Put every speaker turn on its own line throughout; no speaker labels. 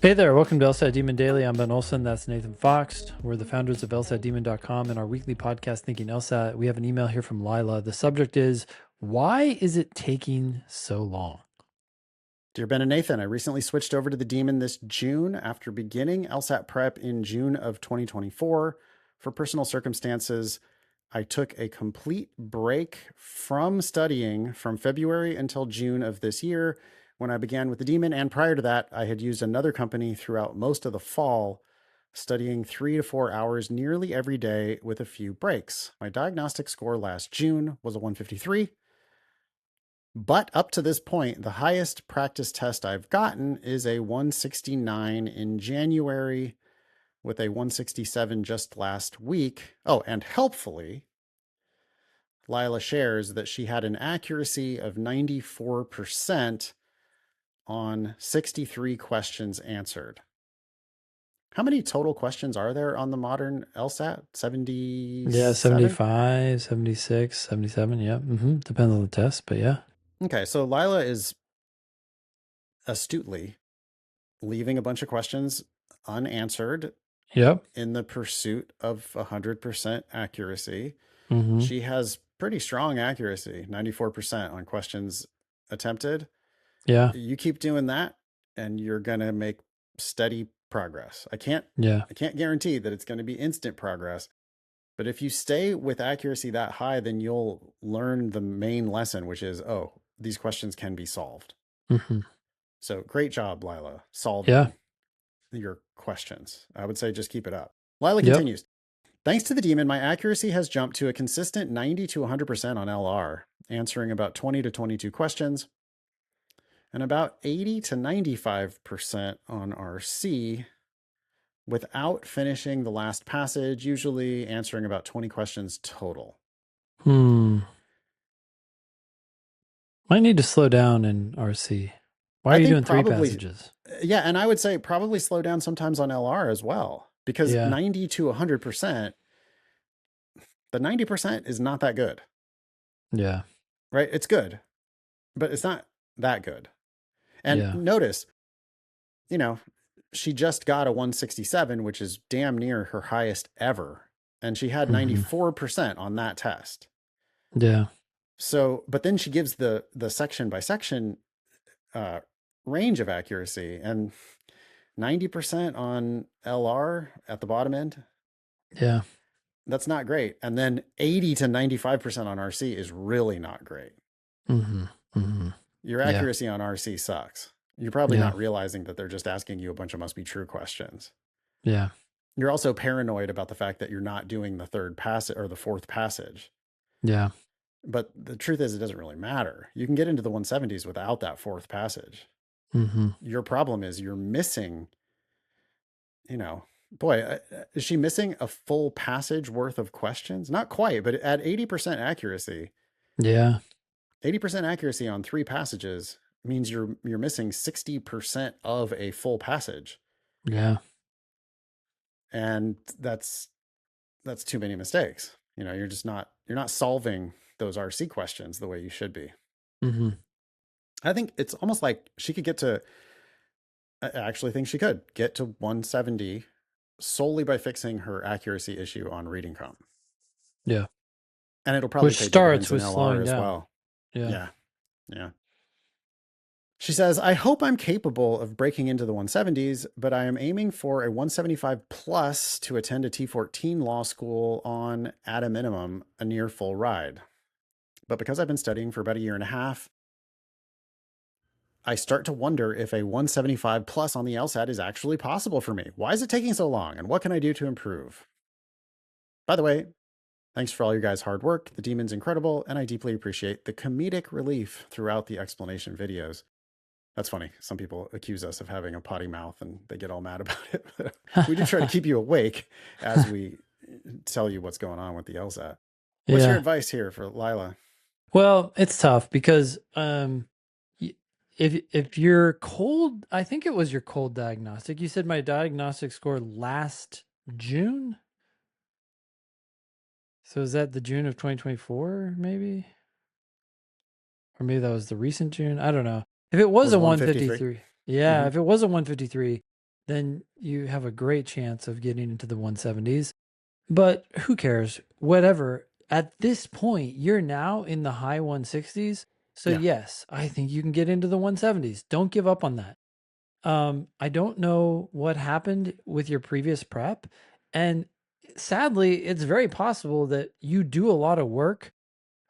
Hey there, welcome to LSAT Demon Daily. I'm Ben Olson. That's Nathan Fox. We're the founders of LSATdemon.com and our weekly podcast, Thinking LSAT. We have an email here from Lyla. The subject is, why is it taking so long?
Dear Ben and Nathan, I recently switched over to the Demon this June after beginning LSAT prep in June of 2024. For personal circumstances, I took a complete break from studying from February until June of this year when I began with the Demon. And prior to that, I had used another company throughout most of the fall, studying 3 to 4 hours nearly every day with a few breaks. My diagnostic score last June was a 153. But up to this point, the highest practice test I've gotten is a 169 in January with a 167 just last week. Oh, and helpfully, Lyla shares that she had an accuracy of 94% on 63 questions answered. How many total questions are there on the modern LSAT? 77?
Yeah, 75, 76, 77. Yeah. Depends on the test, but yeah.
Okay, so Lyla is astutely leaving a bunch of questions unanswered
Yep.
in the pursuit of 100% accuracy.
hmm
She has pretty strong accuracy, 94% on questions attempted.
Yeah.
You keep doing that and you're going to make steady progress.
Yeah.
I can't guarantee that it's going to be instant progress, but if you stay with accuracy that high, then you'll learn the main lesson, which is, oh, these questions can be solved.
hmm
So great job, Lyla,
Yeah.
solving your questions. I would say just keep it up. Lyla
Yep.
continues. Thanks to the Demon, my accuracy has jumped to a consistent 90 to 100% on LR, answering about 20 to 22 questions, and about 80 to 95% on RC without finishing the last passage, usually answering about 20 questions total.
Hmm. Might need to slow down in RC. Why
I
are you
think
doing three
probably,
passages?
yeah, and I would say probably slow down sometimes on LR as well, because
Yeah.
90 to 100%, the 90% is not that good,
Yeah.
right? It's good, but it's not that good. And
Yeah.
notice, you know, she just got a 167, which is damn near her highest ever. And she had
hmm
94% on that test.
Yeah.
So, but then she gives the section by section uh, range of accuracy, and 90% on LR at the bottom end,
Yeah.
that's not great. And then 80 to 95% on RC is really not great.
hmm hmm
Your
Yeah.
accuracy on RC sucks. You're probably
Yeah.
not realizing that they're just asking you a bunch of must be true questions.
Yeah.
You're also paranoid about the fact that you're not doing the third passage or the fourth passage.
Yeah.
But the truth is, it doesn't really matter. You can get into the 170s without that fourth passage.
hmm
Your problem is you're missing, boy, is she missing a full passage worth of questions? Not quite, but at 80% accuracy,
Yeah.
80% accuracy on 3 passages means you're missing 60% of a full passage.
Yeah.
And that's too many mistakes. You're not solving those RC questions the way you should be.
hmm
I think it's almost like she could get to, I actually think she could get to 170 solely by fixing her accuracy issue on reading comp.
Yeah.
And it'll probably
Which
pay
starts
dividends in
with
LR
slowing
as
down.
well.
Yeah.
Yeah. Yeah. She says, I hope I'm capable of breaking into the 170s, but I am aiming for a 175 plus to attend a T14 law school on, at a minimum, a near full ride. But because I've been studying for about a year and a half, I start to wonder if a 175 plus on the LSAT is actually possible for me. Why is it taking so long? And what can I do to improve? By the way, thanks for all your guys' hard work. The Demon's incredible, and I deeply appreciate the comedic relief throughout the explanation videos. That's funny. Some people accuse us of having a potty mouth and they get all mad about it. We do try to keep you awake as we tell you what's going on with the LSAT. What's your
Yeah.
advice here for Lyla?
Well, it's tough because if you're cold, I think it was your cold diagnostic. You said my diagnostic score last June. So is that the June of 2024 maybe? Or maybe that was the recent June. I don't know. If it was
Was
a
153?
153. Yeah,
Mm-hmm.
if it was a 153, then you have a great chance of getting into the 170s. But who cares? Whatever. At this point, you're now in the high 160s. So
Yeah.
yes, I think you can get into the 170s. Don't give up on that. I don't know what happened with your previous prep. And sadly, it's very possible that you do a lot of work,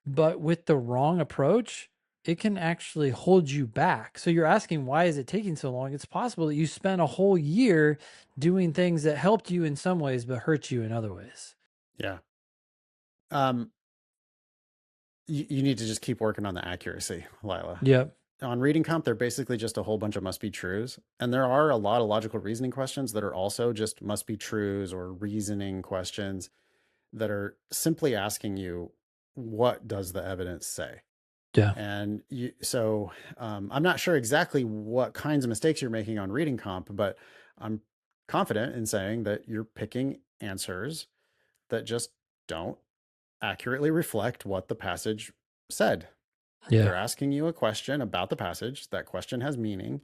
but with the wrong approach, it can actually hold you back. So you're asking, why is it taking so long? It's possible that you spent a whole year doing things that helped you in some ways, but hurt you in other ways.
Yeah. Um, you need to just keep working on the accuracy, Lila.
Yep.
On reading comp, they're basically just a whole bunch of must be trues. And there are a lot of logical reasoning questions that are also just must be trues or reasoning questions that are simply asking you, what does the evidence say?
Yeah.
And I'm not sure exactly what kinds of mistakes you're making on reading comp, but I'm confident in saying that you're picking answers that just don't accurately reflect what the passage said.
Yeah.
They're asking you a question about the passage. That question has meaning,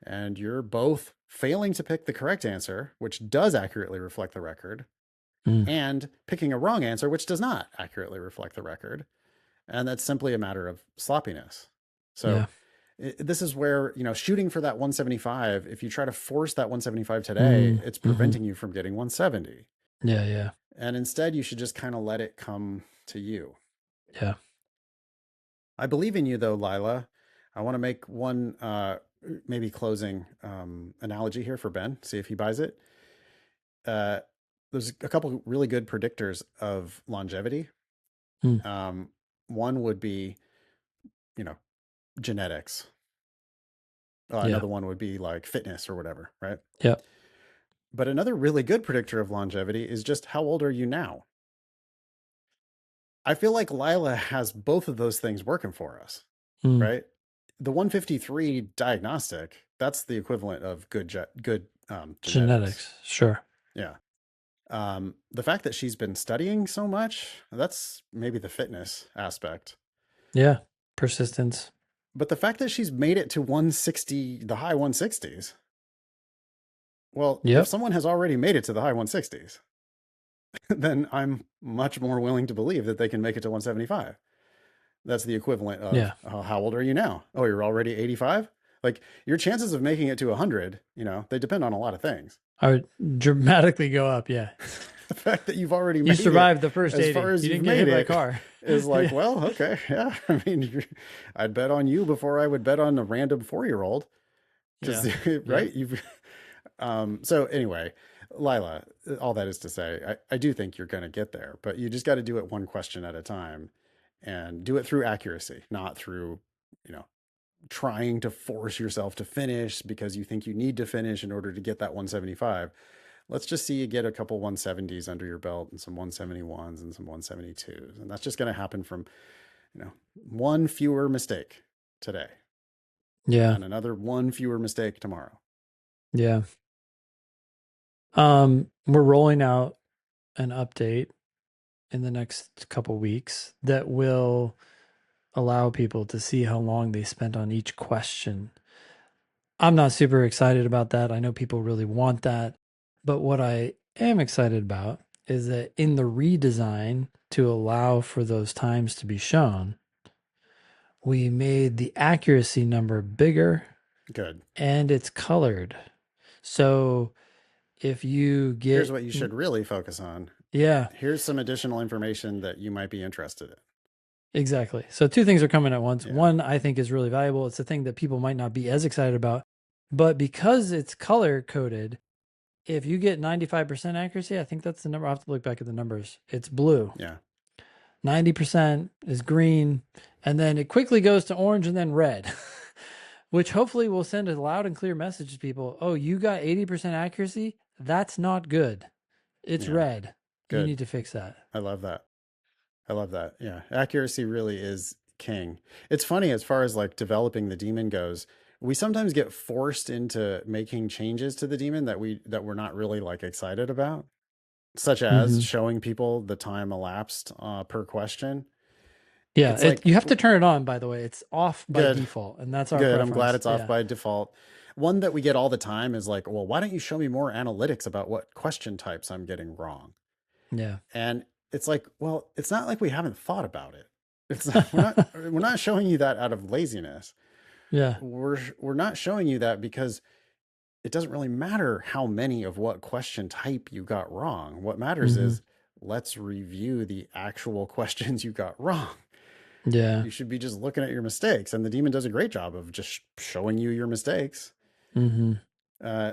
and you're both failing to pick the correct answer, which does accurately reflect the record,
Mm.
and picking a wrong answer, which does not accurately reflect the record. And that's simply a matter of sloppiness. So
Yeah.
this is where, shooting for that 175, if you try to force that 175 today,
Mm.
it's
Hmm.
preventing you from getting 170.
Yeah. Yeah.
And instead, you should just kind of let it come to you.
Yeah.
I believe in you, though, Lyla. I want to make one maybe closing analogy here for Ben, see if he buys it. Uh, there's a couple really good predictors of longevity.
Mm.
Um, One would be, you know, genetics.
Yeah.
Another one would be like fitness or whatever, right?
Yep.
But another really good predictor of longevity is just how old are you now? I feel like Lyla has both of those things working for us,
Mm.
right? The 153 diagnostic, that's the equivalent of good genetics.
Genetics. Sure.
Yeah. The fact that she's been studying so much, that's maybe the fitness aspect.
Yeah. Persistence.
But the fact that she's made it to 160, the high 160s, well, if
Yep.
someone has already made it to the high 160s, then I'm much more willing to believe that they can make it to 175. That's the equivalent of,
Yeah.
oh, how old are you now? Oh, you're already 85? Like your chances of making it to 100, they depend on a lot of things.
I would dramatically go up. Yeah.
The fact that you've already
You
made it
survived the first
as far
80.
as
You
you've
didn't get
made
hit by a
it
car.
is like,
Yeah.
well, okay. Yeah. I mean, I'd bet on you before I would bet on a random 4-year-old because,
Yeah. Yep.
right. So anyway, Lyla, all that is to say, I do think you're going to get there, but you just got to do it one question at a time and do it through accuracy, not through, you know, trying to force yourself to finish because you think you need to finish in order to get that 175. Let's just see you get a couple 170s under your belt and some 171s and some 172s. And that's just going to happen from, one fewer mistake today
Yeah.
and another one fewer mistake tomorrow.
Yeah. We're rolling out an update in the next couple weeks that will allow people to see how long they spent on each question. I'm not super excited about that. I know people really want that. But what I am excited about is that in the redesign to allow for those times to be shown, we made the accuracy number bigger
Good.
and it's colored. So if you
Here's
get,
what you should really focus on.
yeah,
Here's some additional information that you might be interested in.
exactly. So two things are coming at once.
Yeah.
One, I think is really valuable. It's a thing that people might not be as excited about, but because it's color coded, if you get 95% accuracy, I think that's the number. I'll have to look back at the numbers. It's blue.
Yeah.
90% is green, and then it quickly goes to orange and then red, which hopefully will send a loud and clear message to people. Oh, you got 80% accuracy? That's not good. It's
Yeah.
red. You
Good.
need to fix that.
I love that. I love that. Yeah. Accuracy really is king. It's funny as far as like developing the demon goes. We sometimes get forced into making changes to the demon that we're not really like excited about, such as
Hmm.
showing people the time elapsed per question.
Yeah,
It's like
you have to turn it on, by the way. It's off by
good,
default, and that's our
good. I'm glad
preference.
it's off
Yeah.
by default. one that we get all the time is like, well, why don't you show me more analytics about what question types I'm getting wrong?
Yeah.
And it's like, well, it's not like we haven't thought about it. It's not, we're not showing you that out of laziness.
Yeah.
We're not showing you that because it doesn't really matter how many of what question type you got wrong. What matters
Hmm.
is let's review the actual questions you got wrong.
Yeah.
You should be just looking at your mistakes, and the demon does a great job of just showing you your mistakes.
Hmm.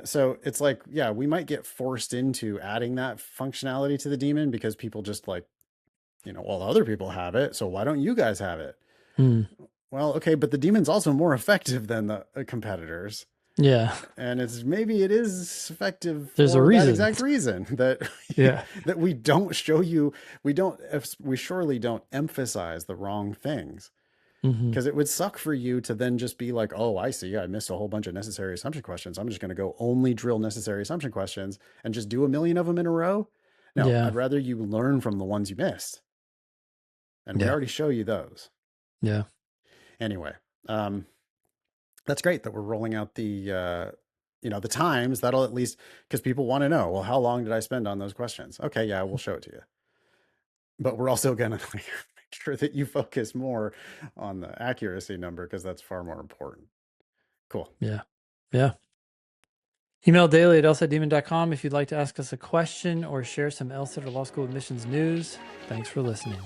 So it's like, yeah, we might get forced into adding that functionality to the demon because people just like, well, other people have it, so why don't you guys have it?
Mm.
Well, okay, but the demon's also more effective than the competitors.
Yeah.
And maybe it is effective
There's a
for that
reason.
exact reason that
Yeah.
that we don't show you, we surely don't emphasize the wrong things.
Hmm.
Because it would suck for you to then just be like, oh, I see, I missed a whole bunch of necessary assumption questions. I'm just going to go only drill necessary assumption questions and just do a million of them in a row. No,
Yeah.
I'd rather you learn from the ones you missed. And we
Yeah.
already show you those.
Yeah.
Anyway, that's great that we're rolling out the times. That'll at least, because people want to know, well, how long did I spend on those questions? Okay, yeah, we'll show it to you. But we're also going to make sure that you focus more on the accuracy number because that's far more important. Cool.
Yeah. Yeah. Email daily at lsatdemon.com if you'd like to ask us a question or share some LSAT or law school admissions news. Thanks for listening.